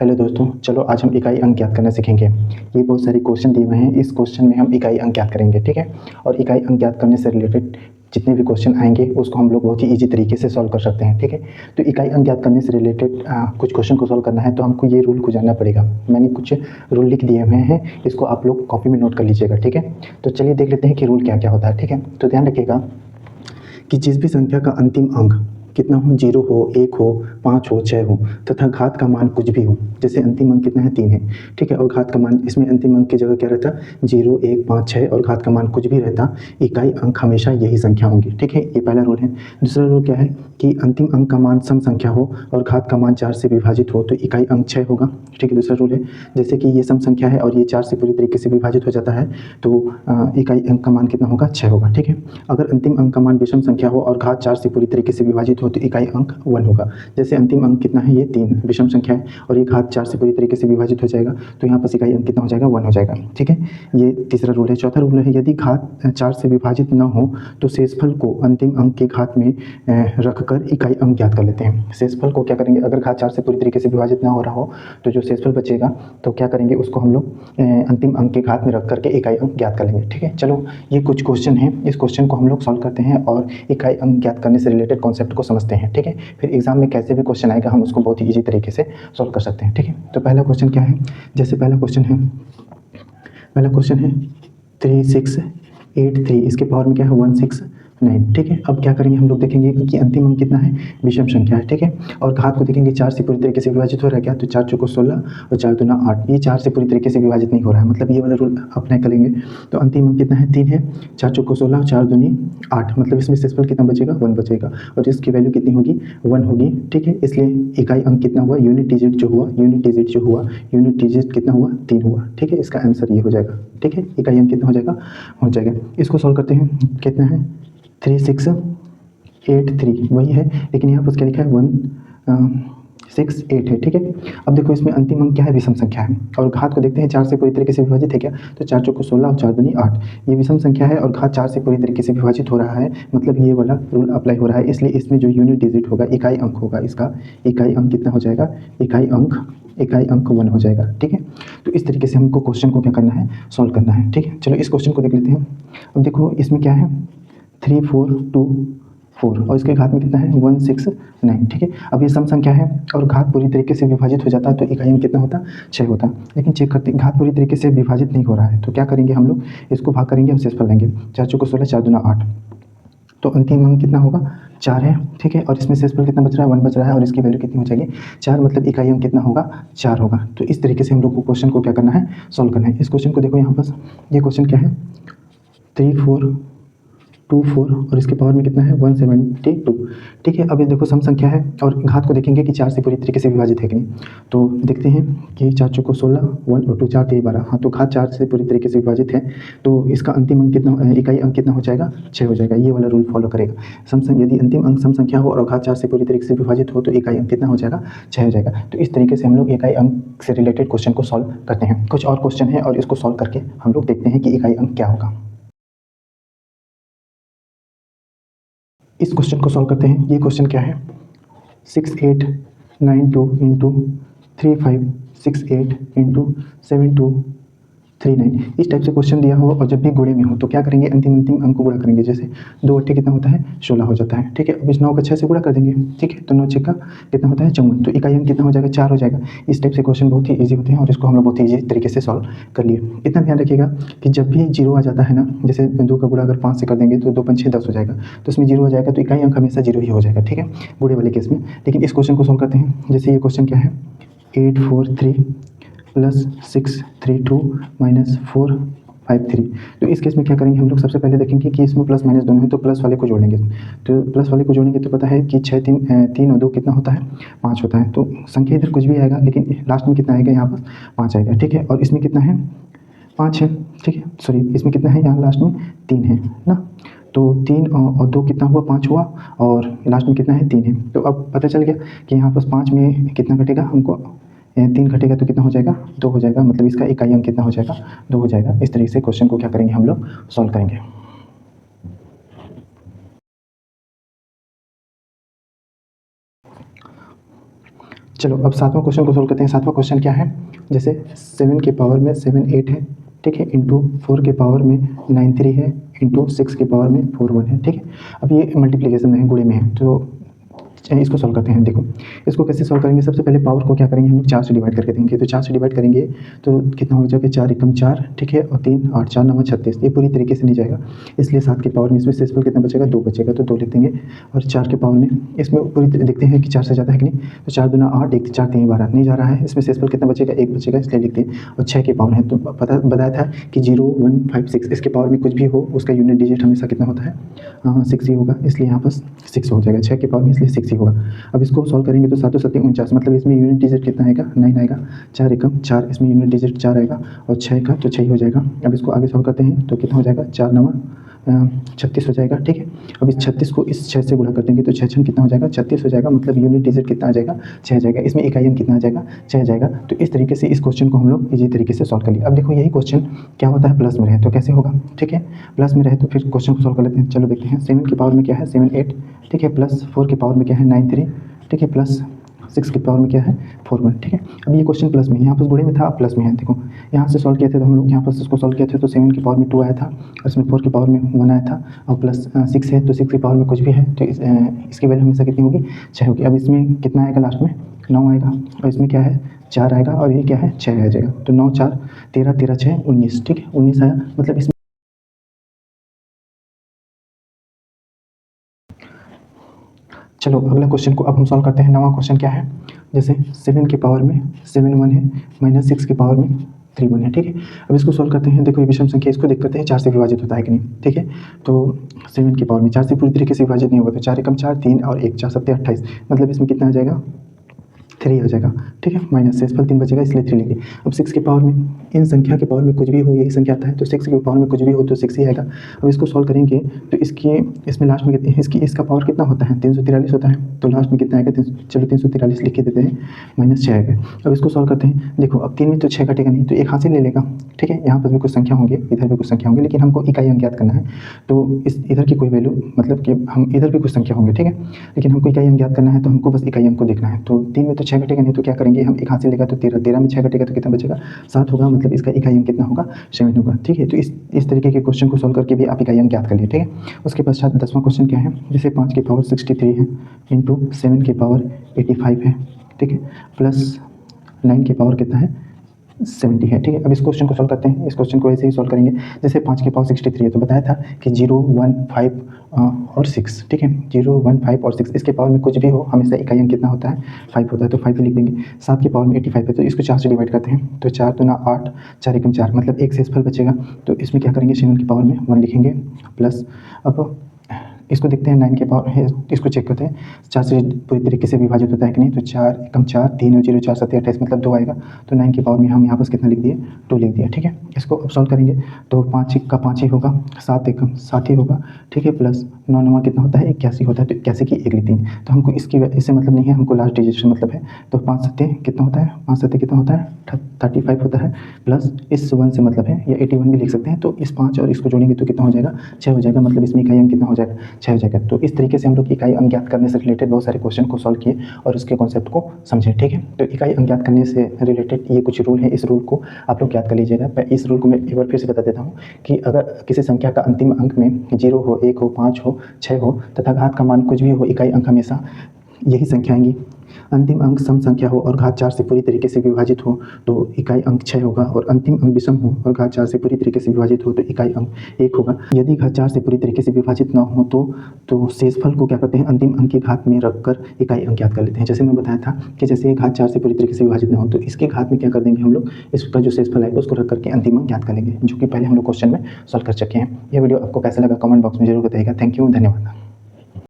Hello दोस्तों, चलो आज हम इकाई अंक ज्ञात करना सीखेंगे। ये बहुत सारे क्वेश्चन दिए हुए हैं, इस क्वेश्चन में हम इकाई अंक ज्ञात करेंगे, ठीक है। और इकाई अंक ज्ञात करने से रिलेटेड जितने भी क्वेश्चन आएंगे उसको हम लोग बहुत ही ईजी तरीके से सॉल्व कर सकते हैं, ठीक है। तो इकाई अंक ज्ञात करने से रिलेटेड कुछ क्वेश्चन को सॉल्व करना है तो हमको ये रूल को जानना पड़ेगा। मैंने कुछ रूल लिख दिए हुए हैं, इसको आप लोग कॉपी में नोट कर लीजिएगा, ठीक है। तो चलिए देख लेते हैं कि रूल क्या क्या होता है, ठीक है। तो ध्यान रखिएगा कि जिस भी संख्या का अंतिम अंक कितना हो, 0 हो, 1 हो, 5 हो, 6 हो तथा घात का मान कुछ भी हो, जैसे अंतिम अंक कितना है, 3 है, ठीक है। और घात का मान, इसमें अंतिम अंक की जगह क्या रहता, 0, 1, 5, 6 और घात का मान कुछ भी रहता, इकाई अंक हमेशा यही संख्या होंगी, ठीक है। ये पहला रूल है। दूसरा रूल क्या है कि अंतिम अंक का मान सम संख्या हो और घात का मान 4 से विभाजित हो तो इकाई अंक 6 होगा, ठीक है। दूसरा रूल है, जैसे कि ये सम संख्या है और ये 4 से पूरी तरीके से विभाजित हो जाता है तो इकाई अंक का मान कितना होगा, 6 होगा, ठीक है। अगर अंतिम अंक का मान विषम संख्या हो और घात 4 से पूरी तरीके से विभाजित हो तो इकाई अंक 1 होगा। जैसे अंतिम अंक कितना है, ये 3 विषम संख्या है और ये घात 4 से पूरी तरीके से विभाजित हो जाएगा तो यहाँ पर इकाई अंक कितना हो जाएगा, 1 हो जाएगा, ठीक है। ये तीसरा रूल है। चौथा रूल है, यदि घात 4 से विभाजित न हो तो शेषफल को अंतिम अंक के घात में रखकर इकाई अंक ज्ञात कर लेते हैं। शेषफल को क्या करेंगे, अगर घात 4 से पूरी तरीके से विभाजित ना हो रहा हो तो जो शेषफल बचेगा तो क्या करेंगे, उसको हम लोग अंतिम अंक के घात में रख करके इकाई अंक ज्ञात कर लेंगे, ठीक है। चलो ये कुछ क्वेश्चन हैं, इस क्वेश्चन को हम लोग सॉल्व करते हैं और इकाई अंक ज्ञात करने से रिलेटेड कॉन्सेप्ट को समझते हैं, ठीक है। फिर एग्जाम में कैसे भी क्वेश्चन आएगा हम उसको बहुत ही ईजी तरीके से सॉल्व कर सकते हैं, ठीक है। तो पहला क्वेश्चन क्या है, जैसे पहला क्वेश्चन है 3683, इसके पावर में क्या है, 169, ठीक है। अब क्या करेंगे, हम लोग देखेंगे कि अंतिम अंक कितना है, विषम संख्या है, ठीक है। और घात को देखेंगे 4 से पूरी तरीके से विभाजित हो रहा है क्या, तो 4 चौको 16 और 4 दूना 8, ये 4 से पूरी तरीके से विभाजित नहीं हो रहा है, मतलब ये वाला रूल अप्लाई करेंगे तो अंतिम अंक कितना है, 3 है, 4 चौको 16 और 4 दूनी 8, मतलब इसमें शेषफल कितना बचेगा, 1 बचेगा और इसकी वैल्यू कितनी होगी, 1 होगी, ठीक है। इसलिए इकाई अंक कितना हुआ, यूनिट डिजिट जो हुआ, यूनिट डिजिट कितना हुआ, 3 हुआ, ठीक है। इसका आंसर ये हो जाएगा, ठीक है। इकाई अंक कितना हो जाएगा। इसको सॉल्व करते हैं, कितना है 3683 वही है, लेकिन यहाँ पर क्या लिखा है 168 है, ठीक है। अब देखो इसमें अंतिम अंक क्या है, विषम संख्या है और घात को देखते हैं 4 से पूरी तरीके से विभाजित है क्या, तो 4 चौको 16 और 4 दूनी 8, ये विषम संख्या है और घात 4 से पूरी तरीके से विभाजित हो रहा है, मतलब ये वाला रूल अप्लाई हो रहा है, इसलिए इसमें जो यूनिट डिजिट होगा, इकाई अंक होगा, इसका इकाई अंक कितना हो जाएगा, इकाई अंक 1 हो जाएगा, ठीक है। तो इस तरीके से हमको क्वेश्चन को क्या करना है, सॉल्व करना है, ठीक है। चलो इस क्वेश्चन को देख लेते हैं। अब देखो इसमें क्या है, 3424 और इसके घात में कितना है, 169, ठीक है। अब ये सम संख्या है और घात पूरी तरीके से विभाजित हो जाता है तो इकाई अंक कितना होता, 6 होता, लेकिन चेक करते हैं घात पूरी तरीके से विभाजित नहीं हो रहा है तो क्या करेंगे, हम लोग इसको भाग करेंगे और शेषफल लेंगे, 4 चौको 16, 4 दूना 8, तो अंतिम अंक कितना होगा, 4 है, ठीक है। और इसमें शेषफल कितना बच रहा है, 1 बच रहा है और इसकी वैल्यू कितनी हो जाएगी, 4, मतलब इकाई अंक कितना होगा, 4 होगा। तो इस तरीके से हम लोग को क्वेश्चन को क्या करना है, सॉल्व करना है। इस क्वेश्चन को देखो यहाँ पर, ये क्वेश्चन क्या है, 3424 और इसके पावर में कितना है, 172, ठीक है। अब ये देखो सम संख्या है और घात को देखेंगे कि 4 से पूरी तरीके से विभाजित है कि नहीं, तो देखते हैं कि 4 चौको 16, 1 और 2 4 3 12, हाँ तो घात 4 से पूरी तरीके से विभाजित है तो इसका अंतिम अंक कितना, इकाई अंक कितना हो जाएगा, 6 हो जाएगा, ये वाला रूल फॉलो करेगा। यदि अंतिम अंक सम संख्या हो और घात 4 से पूरी तरीके से विभाजित हो तो इकाई अंक कितना हो जाएगा, 6 हो जाएगा। तो इस तरीके से हम लोग इकाई अंक से रिलेटेड क्वेश्चन को सॉल्व करते हैं। कुछ और क्वेश्चन है और इसको सॉल्व करके हम लोग देखते हैं कि इकाई अंक क्या होगा। इस क्वेश्चन को सॉल्व करते हैं। ये क्वेश्चन क्या है, 6892 इंटू 3568 इंटू 7239, इस टाइप से क्वेश्चन दिया हो और जब भी गुणे में हो तो क्या करेंगे, अंतिम अंक को गुणा करेंगे, जैसे 2 8 कितना होता है, 16 हो जाता है, ठीक है। अब इस 9 का 6 से गुणा कर देंगे, ठीक है, तो 9 6 का कितना होता है, 54, तो इकाई अंक कितना हो जाएगा, 4 हो जाएगा। इस टाइप से क्वेश्चन बहुत ही ईजी होते हैं और इसको हम लोग बहुत ही ईजी तरीके से सॉल्व कर लिए। इतना ध्यान रखिएगा कि जब भी 0 आ जाता है ना, जैसे 2 का गुणा अगर 5 से कर देंगे तो 2 5 6 10 हो जाएगा, तो इसमें 0 हो जाएगा तो इकाई अंक हमेशा 0 ही हो जाएगा, ठीक है, गुणे वाले केस में। लेकिन इस क्वेश्चन को सॉल्व करते हैं, जैसे ये क्वेश्चन क्या है, 843 प्लस 632 माइनस 453, तो इस केस में क्या करेंगे, हम लोग सबसे पहले देखेंगे कि इसमें प्लस माइनस दोनों है तो प्लस वाले को जोड़ेंगे, तो प्लस वाले को जोड़ेंगे तो पता है कि 6 3 और 2 कितना होता है, 5 होता है, तो संख्या इधर कुछ भी आएगा लेकिन लास्ट में कितना आएगा, यहाँ पर 5 आएगा, ठीक है। और इसमें कितना है, 5 है, ठीक है, सॉरी इसमें कितना है, यहाँ लास्ट में 3 है ना, तो 3 और 2 कितना हुआ, 5 हुआ और लास्ट में कितना है, 3 है। तो अब पता चल गया कि यहाँ पर 5 में कितना घटेगा, हमको 3 घटेगा तो कितना हो जाएगा, 2 हो जाएगा, मतलब इसका इकाई अंक कितना हो जाएगा, 2 हो जाएगा। इस तरीके से क्वेश्चन को क्या करेंगे, हम लोग सॉल्व करेंगे। चलो अब सातवां क्वेश्चन को सोल्व करते हैं। सातवां क्वेश्चन क्या है, जैसे 7 के पावर में 7 8 है, ठीक है, इंटू 4 के पावर में 9 3 है, इंटू 6 के पावर में 4 1 है, ठीक है। अब ये मल्टीप्लिकेशन में है, गुणे में है, तो इसको सॉल्व करते हैं। देखो इसको कैसे सॉल्व करेंगे, सबसे पहले पावर को क्या करेंगे हम लोग 4 से डिवाइड करके देंगे। तो 4 से डिवाइड करेंगे तो कितना हो जाएगा, 4 एकम 4, ठीक है, और 3 8 4 9 36, ये पूरी तरीके से नहीं जाएगा, इसलिए 7 के पावर में इसमें शेषफल कितना बचेगा, 2 बचेगा, तो 2 लिख देंगे। और 4 के पावर में इसमें पूरी देखते हैं कि 4 से ज़्यादा है कि नहीं, तो 4 दूना 8, 1 4 3 12 नहीं जा रहा है, इसमें शेषफल कितना बचेगा, 1 बचेगा, इसलिए लिखते हैं। और 6 के पावर है तो पता बताया था कि 0 1 5 6, इसके पावर में कुछ भी हो उसका यूनिट डिजिट हमेशा कितना होता है, 6 ही होगा, इसलिए यहाँ पर 6 हो जाएगा। 6 के पावर में इसलिए 6 ही होगा। अब इसको सॉल्व करेंगे तो 7 7 49, मतलब इसमें यूनिट डिजिट कितना आएगा, 9 आएगा। 4 एकम 4, इसमें यूनिट डिजिट 4 आएगा, और 6 का तो 6 हो जाएगा। अब इसको आगे सॉल्व करते हैं तो कितना हो जाएगा, 4 9 36 हो जाएगा, ठीक है। अब इस 36 को इस 6 से गुणा कर देंगे तो 6 6 कितना हो जाएगा, 36 हो जाएगा, मतलब यूनिट डिजिट कितना आ जाएगा, 6 आ जाएगा। इसमें इकाई अंक कितना आ जाएगा, 6 आ जाएगा। तो इस तरीके से इस क्वेश्चन को हम लोग इजी तरीके से सॉल्व कर लिया। अब देखो यही क्वेश्चन क्या होता है, प्लस में रहे तो कैसे होगा, ठीक है, प्लस में रहे तो फिर क्वेश्चन को सॉल्व कर लेते हैं। चलो देखते हैं, 7 के पावर में क्या है, 7 8, ठीक है, प्लस 4 के पावर में क्या है, 9 3, ठीक है, प्लस 6 के पावर में क्या है, 4 1, ठीक है। अब ये क्वेश्चन प्लस में, यहाँ पर गुणे में था, अब प्लस में है। देखो यहाँ से सॉल्व किए थे तो हम लोग यहाँ पर इसको सॉल्व किए थे तो 7 के पावर में 2 आया था, और इसमें 4 के पावर में 1 आया था, और प्लस 6 है तो 6 के पावर में कुछ भी है तो इसकी वैल्यू हमेशा कितनी होगी, 6 होगी। अब इसमें कितना आएगा, लास्ट में 9 आएगा, और इसमें क्या है, 4 आएगा, और ये क्या है, 6 आ जाएगा। तो 9 4 13 13 6 19, ठीक है, 19 आया, मतलब इसमें चलो अगला क्वेश्चन को अब हम सॉल्व करते हैं। नवा क्वेश्चन क्या है, जैसे 7 के पावर में 7 1 है, माइनस 6 के पावर में 3 1 है, ठीक है। अब इसको सॉल्व करते हैं। देखो ये विषम संख्या, इसको देख करते हैं 4 से विभाजित होता है कि नहीं, ठीक है। तो 7 के पावर में 4 से पूरी तरीके से विभाजित नहीं होगा, तो 4 एकम 4, 3 और 1 4 7 28, मतलब इसमें कितना आ जाएगा, 3 आ जाएगा, ठीक है, माइनस शेषफल 3 बचेगा, इसलिए 3 लेंगे। अब 6 के पावर में, इन संख्या के पावर में कुछ भी हो, यही संख्या आता है, तो 6 के पावर में कुछ भी हो तो 6 ही आएगा। अब इसको सॉल्व करेंगे तो इसमें लास्ट में कितने, इसका पावर कितना होता है, 343 होता है, तो लास्ट में कितना आएगा, चलो 343 लिख के देते हैं, -6 आएगा। अब इसको सॉल्व करते हैं। देखो अब 3 में तो 6 कटेगा नहीं, तो एक हाथ से ले लेगा, ठीक है। यहाँ पर भी कुछ संख्या होंगे, इधर भी कुछ संख्या होंगे, लेकिन हमको इकाई अंक ज्ञात करना है, तो इधर की कोई वैल्यू, मतलब कि हम इधर भी कुछ संख्या होंगे, ठीक है, लेकिन हमको इकाई अंक ज्ञात करना है, तो हमको बस इकाई अंक को देखना है। तो 3 में तो 6 कटेगा नहीं, तो क्या करेंगे हम, एक हाथ से लेगा तो 13, 13 में 6 कटेगा तो कितना बचेगा, 7 होगा, मतलब इसका इकाई अंक कितना होगा, 7 होगा, ठीक है। तो इस तरीके के क्वेश्चन को सॉल्व करके भी आप इकाई अंक ज्ञात कर लिए, ठीक है। उसके पश्चात 10वां क्वेश्चन क्या है, जैसे 5 की पावर 63 है, इंटू 7 की पावर 85 है, ठीक है, प्लस 9 की पावर कितना है, 70 है, ठीक है। अब इस क्वेश्चन को सॉल्व करते हैं। इस क्वेश्चन को ऐसे ही सॉल्व करेंगे, जैसे 5 की पावर 63 है, तो बताया था कि 0 1 5 और 6, ठीक है, 0 1 5 और 6, इसके पावर में कुछ भी हो हमेशा इकाई अंक कितना होता है, 5 होता है, तो 5 लिख देंगे। 7 की पावर में 85 है, तो इसको 4 से डिवाइड करते हैं, तो 4 दूना 8, 4 एकम 4, मतलब एक शेषफल बचेगा, तो इसमें क्या करेंगे, 7 की पावर में 1 लिखेंगे, प्लस अब इसको देखते हैं 9 के पावर है, इसको चेक करते हैं 4 से पूरी तरीके से विभाजित होता है कि नहीं, तो 4 एकम 4, 3 और 0 4 7 28, मतलब 2 आएगा, तो 9 के पावर में हम यहाँ पर कितना लिख दिए, 2 लिख दिया, ठीक है। इसको अब सॉल्व करेंगे तो 5 का 5 ही होगा, 7 एकम 7 ही होगा, ठीक है, प्लस 9 9 कितना होता है, 81 होता है, तो 81 की 1 लिख देंगे। तो हमको इससे मतलब नहीं है, हमको लास्ट डिजिट से मतलब है, तो 5 7 कितना होता है, 5 7 कितना होता है, 35 होता है, प्लस इस 1 से मतलब है, या 81 भी लिख सकते हैं, तो इस 5 और इसको जोड़ेंगे तो कितना हो जाएगा, 6 हो जाएगा, मतलब इसमें इकाई अंक कितना हो जाएगा, 6 हो जाएगा। तो इस तरीके से हम लोग इकाई अंक ज्ञात करने से रिलेटेड बहुत सारे क्वेश्चन को सॉल्व किए और उसके कॉन्सेप्ट को समझे, ठीक है। तो इकाई अंक ज्ञात करने से रिलेटेड ये कुछ रूल है, इस रूल को आप लोग याद कर लीजिएगा। इस रूल को मैं एक बार फिर से बता देता हूँ कि अगर किसी संख्या का अंतिम अंक में 0 हो, 1 हो, 5 हो, 6 हो तथा घात का मान कुछ भी हो, इकाई अंक हमेशा यही संख्या आएंगी। अंतिम अंक सम संख्या हो और घात 4 से पूरी तरीके से विभाजित हो तो इकाई अंक 6 होगा, और अंतिम अंक विषम हो और घात 4 से पूरी तरीके से विभाजित हो तो इकाई अंक 1 होगा। यदि घात 4 से पूरी तरीके से विभाजित न हो तो शेषफल को क्या करते हैं, अंतिम अंक की घात में रखकर इकाई अंक ज्ञात कर लेते हैं। जैसे मैं बताया था कि जैसे घात 4 से पूरी तरीके से विभाजित न हो तो इसके घात में क्या कर देंगे हम लोग, इसका जो शेषफल है उसको रख करके अंतिम अंक ज्ञात कर लेंगे, जो कि पहले हम लोग क्वेश्चन में सॉल्व कर चुके हैं। यह वीडियो आपको कैसा लगा कमेंट बॉक्स में जरूर बताइएगा। थैंक यू, धन्यवाद।